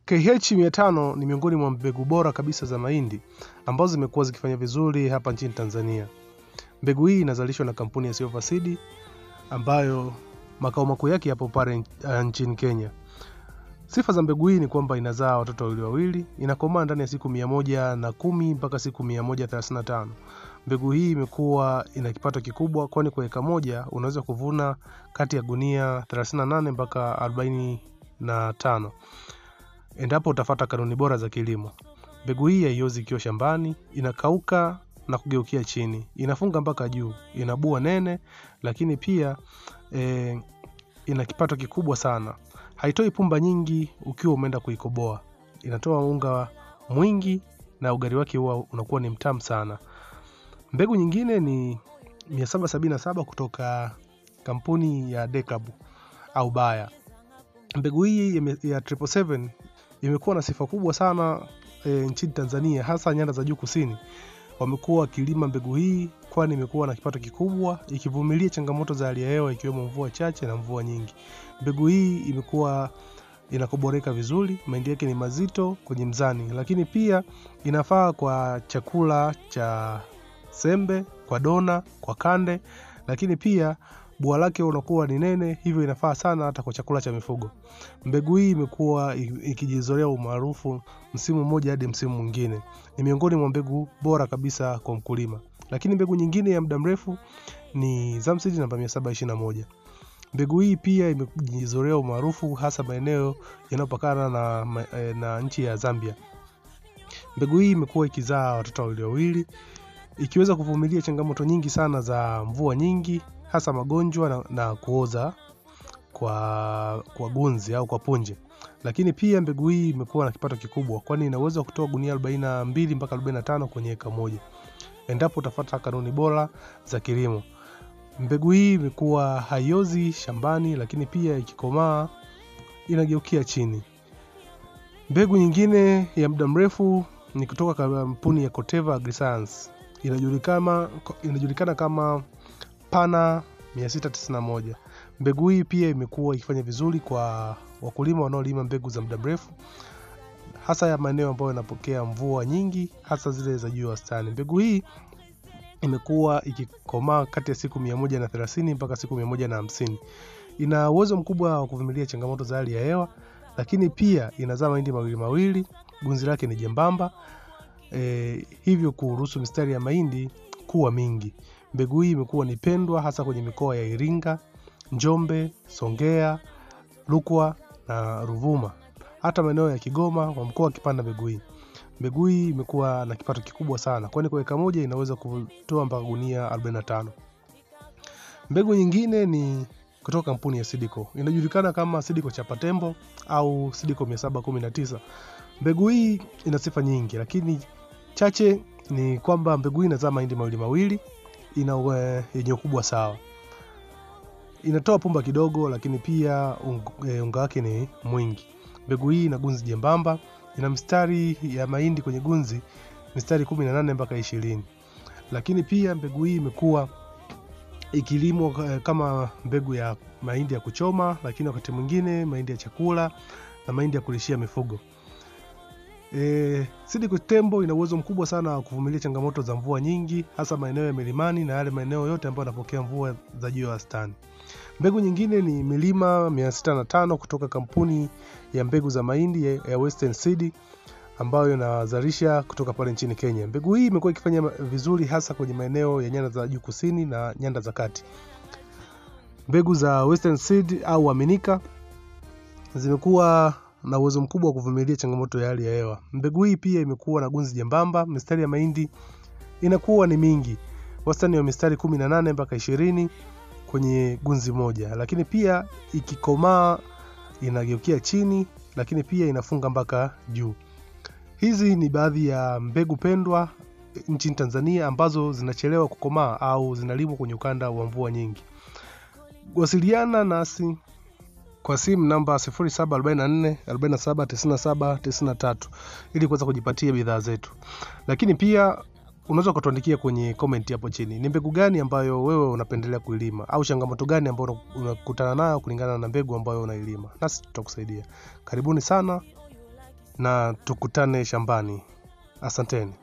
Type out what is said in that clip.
KH500 ni miongoni mwa mbegu bora kabisa za mahindi ambazo zimekuwa zikifanya vizuri hapa nchini Tanzania. Mbegu hii inazalishwa na kampuni ya Silver Seed ambayo makao makuu yake yapo pale nchini Kenya. Sifa za mbegu hii ni kwamba inazaa watoto wawili, inakomaa ndani ya siku 110 mpaka siku 135. Mbegu hii imekuwa ina kipato kikubwa, kwani kwa eka moja unaweza kuvuna kati ya gunia 38 mpaka 45 endapo utafuata kanuni bora za kilimo. Mbegu hii haiozi ikiwa shambani, inakauka na kugeukia chini, inafunga mpaka juu, inabua nene, lakini pia ina kipato kikubwa sana. Haitoi pumba nyingi ukiwa umeenda kuikoboa. Inatoa unga mwingi na ugali wake huwa unakuwa ni mtamu sana. Mbegu nyingine ni 777 kutoka kampuni ya Dekabu au Baya. Mbegu hii ya 777 imekuwa na sifa kubwa sana nchini Tanzania, hasa nyanda za juu kusini. Wamekuwa wakilima mbegu hii kwani imekuwa na kipato kikubwa, ikivumilia changamoto za hali ya hewa ikiwemo mvua chache na mvua nyingi. Mbegu hii imekuwa inakoboreka vizuri, mahindi yake ni mazito kwenye mzani, lakini pia inafaa kwa chakula cha sembe, kwa dona, kwa kande, lakini pia bua lake unakuwa ni nene, hivyo inafaa sana hata kwa chakula cha mifugo. Mbegu hii imekuwa ikijizolea umaarufu msimu mmoja hadi msimu mwingine. Ni miongoni mwa mbegu bora kabisa kwa mkulima. Lakini mbegu nyingine ya muda mrefu ni Zamseed namba 721. Mbegu hii pia imejizolea umaarufu hasa maeneo yanayopakana na nchi ya Zambia. Mbegu hii imekuwa ikizaa watoto wawili, ikiweza kuvumilia changamoto nyingi sana za mvua nyingi, hasa magonjwa na kuoza kwa gunzi au kwa punje. Lakini pia mbegu hii imekuwa na kipato kikubwa, kwani ina uwezo wa kutoa gunia 42 mpaka 45 kwenye eka moja endapo utafuata kanuni bora za kilimo. Mbegu hii imekuwa haiozi shambani, lakini pia ikikomaa inageukia chini. Mbegu nyingine ya muda mrefu ni kutoka kampuni ya Corteva Agriscience. Inajulikana kama Pana 691. Mbegu hii pia imekuwa ikifanya vizuri kwa wakulima wanaolima mbegu za muda mrefu, hasa ya maeneo ambayo yanapokea mvua nyingi, hasa zile za juu wastani. Mbegu hii imekuwa ikikomaa kati ya siku 130 mpaka siku 150. Ina uwezo mkubwa wa kuvumilia changamoto za hali ya hewa, lakini pia inazaa mahindi mawili, gunzi lake ni jembamba, hivyo kuruhusu mistari ya mahindi kuwa mingi. Mbegu hii imekuwa ni pendwa hasa kwenye mikoa ya Iringa, Njombe, Songea, Rukwa na Ruvuma. Hata maeneo ya Kigoma wamekuwa wakipanda mbegu hii. Mbegu hii imekuwa na kipato kikubwa sana, kwani kwa eka moja inaweza kutoa mpaka gunia 45. Mbegu nyingine ni kutoka kampuni ya Sidiko. Inajulikana kama Sidiko Chapatembo au Sidiko 719. Mbegu hii ina sifa nyingi, lakini chache ni kwamba mbegu hii inazaa mahindi mawili, yenye ukubwa sawa. Inatoa pumba kidogo, lakini pia unga wake ni mwingi. Mbegu hii ina gunzi jembamba, ina mistari ya mahindi kwenye gunzi mistari 18 mpaka 20. Lakini pia mbegu hii imekuwa ikilimwa kama mbegu ya mahindi ya kuchoma, lakini wakati mwingine mahindi ya chakula na mahindi ya kulishia mifugo. Sidiko Tembo ina uwezo mkubwa sana wa kuvumilia changamoto za mvua nyingi, hasa maeneo ya milimani na yale maeneo yote ambayo yanapokea mvua za juu wastani. Mbegu nyingine ni Milima 605 kutoka kampuni ya mbegu za mahindi ya Western Seed ambayo inazalisha kutoka pale nchini Kenya. Mbegu hii imekuwa ikifanya vizuri hasa kwenye maeneo ya nyanda za juu kusini na nyanda za kati. Mbegu za Western Seed au Aminika zimekuwa na uwezo mkubwa wa kuvumilia changamoto ya hali ya hewa. Mbegu hii pia imekuwa na gunzi jembamba, mistari ya mahindi inakuwa ni mingi, wastani wa mistari 18 mpaka 20 kwenye gunzi moja, lakini pia ikikomaa inageukia chini, lakini pia inafunga mpaka juu. Hizi ni baadhi ya mbegu pendwa nchini Tanzania ambazo zinachelewa kukomaa au zinalimwa kwenye ukanda wa mvua nyingi. Wasiliana nasi kwa simu namba 0744 47 97 93 ili kuweza kujipatia bidhaa zetu. Lakini pia unaweza kutuandikia kwenye comment hapo chini ni mbegu gani ambayo wewe unapendelea kuilima au changamoto gani ambayo unakutana nayo kulingana na mbegu ambayo unailima, nasi tutakusaidia. Karibuni sana. na tukutane shambani. Asanteni.